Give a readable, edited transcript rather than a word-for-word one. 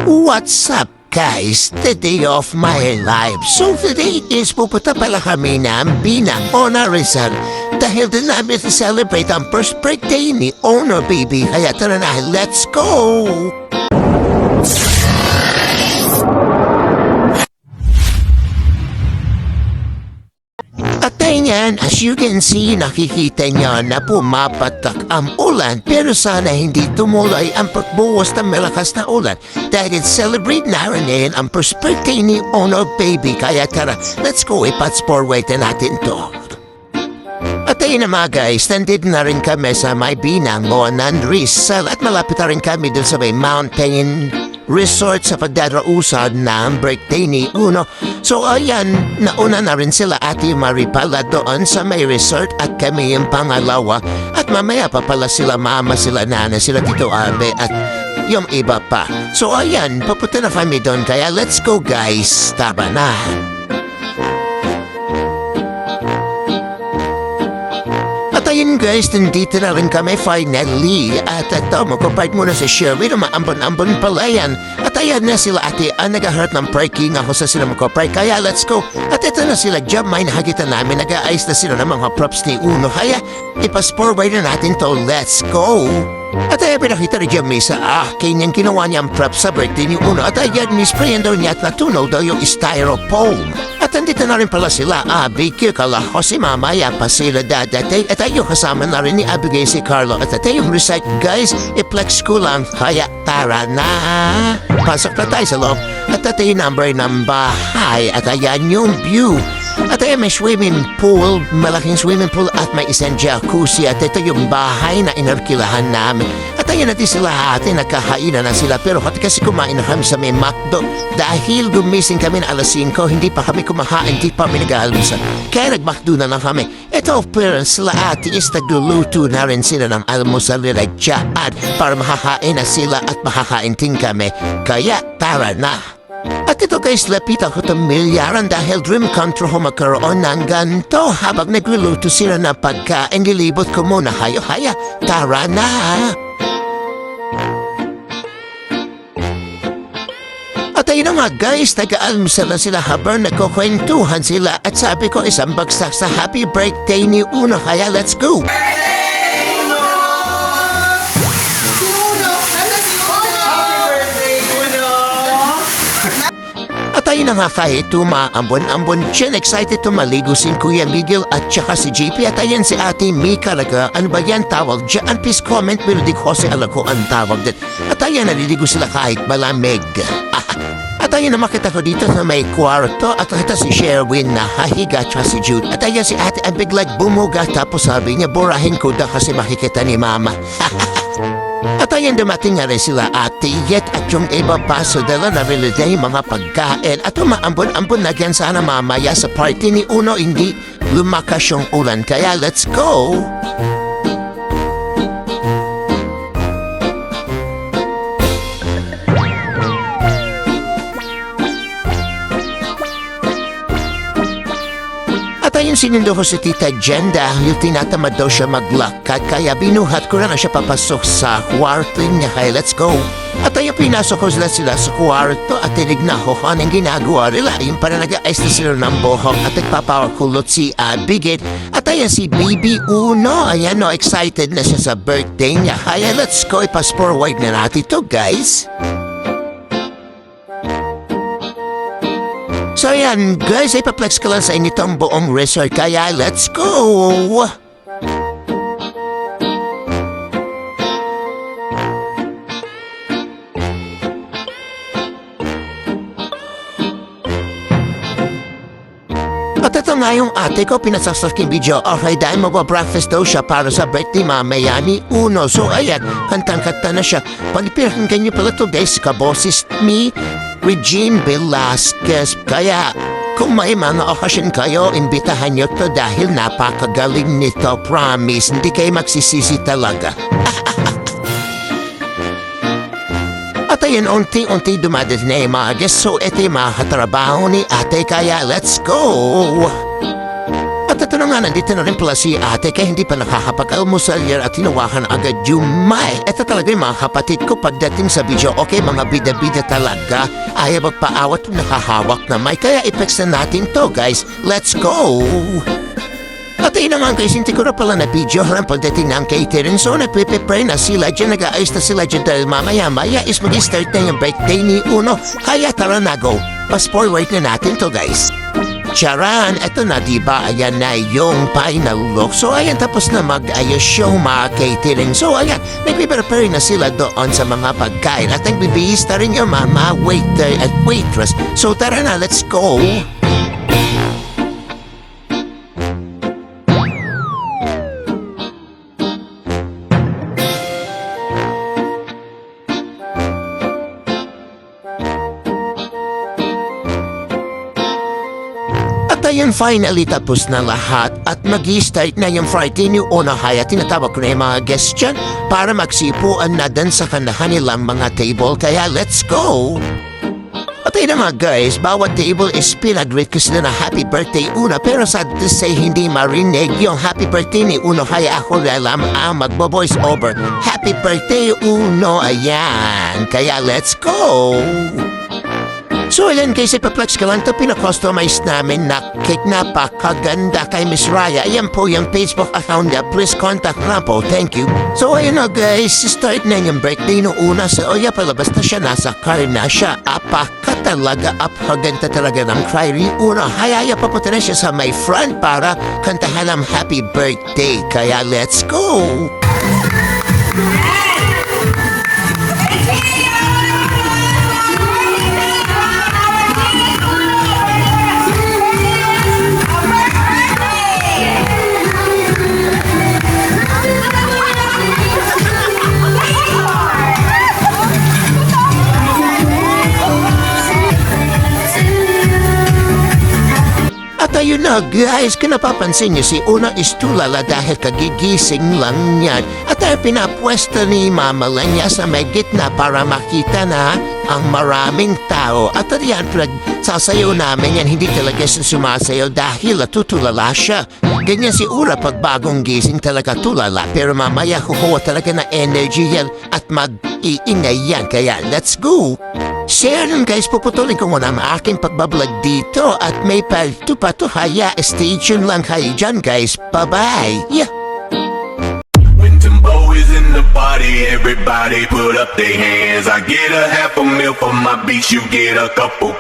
What's up, guys? The day of my life. So today is pupunta pala kami ng Binang Ona Rizal dahil din namin celebrate ang first birthday ni Owner Baby. Kaya tara na, let's go! At ayan, as you can see, nakikita nyo na pumapatak ang ulan pero sana hindi tumuloy ang pagbuwas ng malakas na ulan dahil celebrate na rin ngayon ang first birthday ni Owner Baby. Kaya tara, let's go, ipats forward na natin to. At ayun na mga guys, nandito na rin kami sa may Binang Ona Rizal at malapit na rin kami dun sa may mountain resort sa pagdarausan ng birthday ni Uno. So ayan, nauna na rin sila Ate Maripala doon sa may resort at kami yung pangalawa. At mamaya pa pala sila mama, sila nana, sila Tito Abe at yung iba pa. So ayan, papunta na kami doon kaya let's go guys, tara na. Ayun guys, nandito na rin kami finally. At ito, magpapart muna sa Sherwin na maambon-ambon pala yan. At ayan na sila ate, nag-heart ng parking ako sa sila magpapark. Kaya let's go. At ito na sila, jam may nakakita namin, nag-aayos na sila ng mga props ni Uno. Kaya ipas forward na natin to, let's go. At ayan, pinakita rin Jamie sa akin yung ginawa niyang props sa birthday ni Uno. At ayan, misprayan daw niya at natunaw daw yung styrofoam. At andito na rin pala sila, Abigail, Kalaho, si Mamaya pa sila dadating. At ayun, kasama na rin ni Abigail si Carlo. At ayun, recite guys, i-flex ko lang, kaya tara na. Pasok na tayo sa loob. At ayun, number ng bahay. At ayan yung view. At ayun, may swimming pool, malaking swimming pool at may isang jacuzzi. At ito yung bahay na inarkilahan namin. At ayun natin sila ate, nagkakainan na sila. Pero pati kasi kumain na kami sa may McDo. Dahil gumising kami na alas 5, hindi pa kami kumahain, hindi pa kami nag-aalmusan. Kaya nag-McDo na lang kami. Ito, pero sila ate is nagluluto na rin sila ng almusal nila dyan para makakain na sila at makakain din kami. Kaya tara na. At ito guys, lapitan ko itong milyaran dahil dream come true ko magkaroon ng ganito. Habang nagluluto sila ng pagkain, nilibot ko muna kayo. Kaya tara na! At ayun na nga guys, nag-aalmusal na sila habang nagkukwentuhan sila. At sabi ko isang bagsak sa happy birthday ni Uno. Kaya let's go! Tayo na nga kahit tumaambon-ambon siya, excited to maligo si Kuya Miguel at saka si JP. At ayan si Ate Mika Laga, ano ba yan tawag dyan? Please comment, pero di ko kasi alam ko ang tawag din. At ayan, naliligo sila kahit malamig. At ayan na makita ko dito sa may kwarto at nakita si Sherwin na hahiga at si Jude. At ayan si Ate ang biglag bumuga tapos sabi niya burahin ko daw kasi makikita ni Mama. At ayan dumating nga rin sila Ate Yet at yung iba pa, so dala na rin yung mga pagkain at umaambon-ambon na yan sana mamaya sa party ni Uno, hindi lumakas yung ulan. Kaya let's go! Ayun, sinundo ko si Tita Jenda, yung tinatamad daw siya maglakad, kaya binuhat ko na siya papasok sa kwarto niya. Kaya let's go. At ayun, pinasok ko sila sa kwarto at tinignan ko kung anong ginagawa nila. Yung para nag-aayos na sila ng buhok at nagpapakulot si Abigail. At ayun, si Baby Uno, ayan no, excited na siya sa birthday niya. Kaya let's go, ipas forward na natin to guys. So yan guys, ipaplex ko lang sa inyo itong buong resort, kaya let's go! At ito nga yung ate ko, pinasasaking video. Okay, dahil magpa-breakfast daw siya para sa birthday mamaya ni Uno. So ayan, kantang-kanta na siya. Palipirakan niyo pala to guys, kaboses me, Regine Velasquez. Kaya kung may mga okasyon kayo, imbitahan nyo to dahil napakagaling nito, promise. Hindi kayo magsisisi talaga. At ayun, unti-unti dumadating na yung mga guests. So ito yung mga katrabaho ni ate, kaya let's go! At At ano nga, nandito na rin pala si ate kaya hindi pa nakakapag-almusal yan at tinawakan agad yung May. Ito talaga yung mga kapatid ko pagdating sa video. Okay, mga bida-bida talaga. Ayaw magpaawat yung nakahawak na May. Kaya i-fix na natin to, guys. Let's go! At ayun na nga guys, hindi ko na pala na video lang pagdating ng catering. So napiprepare na sila dyan, nag-aayos na sila dyan dahil mamaya-maya is mag-start na yung birthday ni Uno. Kaya tara na go, fast forward na natin to guys. Charan, eto na diba, ayan na yung final look. So ayan, tapos na mag-ayos yung mga catering. So ayan, nagpiprepare na sila doon sa mga pagkain. At nagbibihis na rin yung mga waiter at waitress. So tara na, let's go! Ayun, finally tapos na lahat at mag-i-start na yung Friday ni Uno. Kaya tinatawag ko na yung mga guests dyan para magsipuan na din sa kanilang mga table. Kaya let's go! At ayun na nga guys, bawat table is pinag-greet ko sila na happy birthday Uno. Pero sad to say hindi marinig yung happy birthday ni Uno. Kaya ako lalam ang magbo-voice over. Happy birthday Uno, ayan. Kaya let's go! So ayan guys, ipaplex ka lang ito, pinakustomize namin na cake na pakaganda kay Miss Raya. Ayan po yung Facebook account niya, please contact na po, thank you. So ayun na guys, start na yung birthday no una sa Oya, palabas na siya, nasa car na siya. Apaka talaga, apaganda talaga ng cry ni Uno. Hayaya papunta na siya sa my front para kantahan ng happy birthday. Kaya let's go! Ayun na guys, kung napapansin niyo si Uno is tulala dahil kagigising lang yan. At ay pinapwesto ni Mama lang niya sa may gitna para makita na ang maraming tao. At yan, sasayaw namin yan, hindi talaga siya sumasayaw dahil natutulala siya. Ganyan si Uno pag bagong gising talaga tulala. Pero mamaya kukuha talaga na energy yan at mag-iingay yan. Kaya let's go! Share nun guys, puputulin ko muna ang aking pagbablog dito at may palto-pato-haya. Stay tuned lang kayo dyan guys. Bye-bye! Yeah. When Timbo is in the party, everybody put up their hands. I get a half a meal for my beats, you get a couple.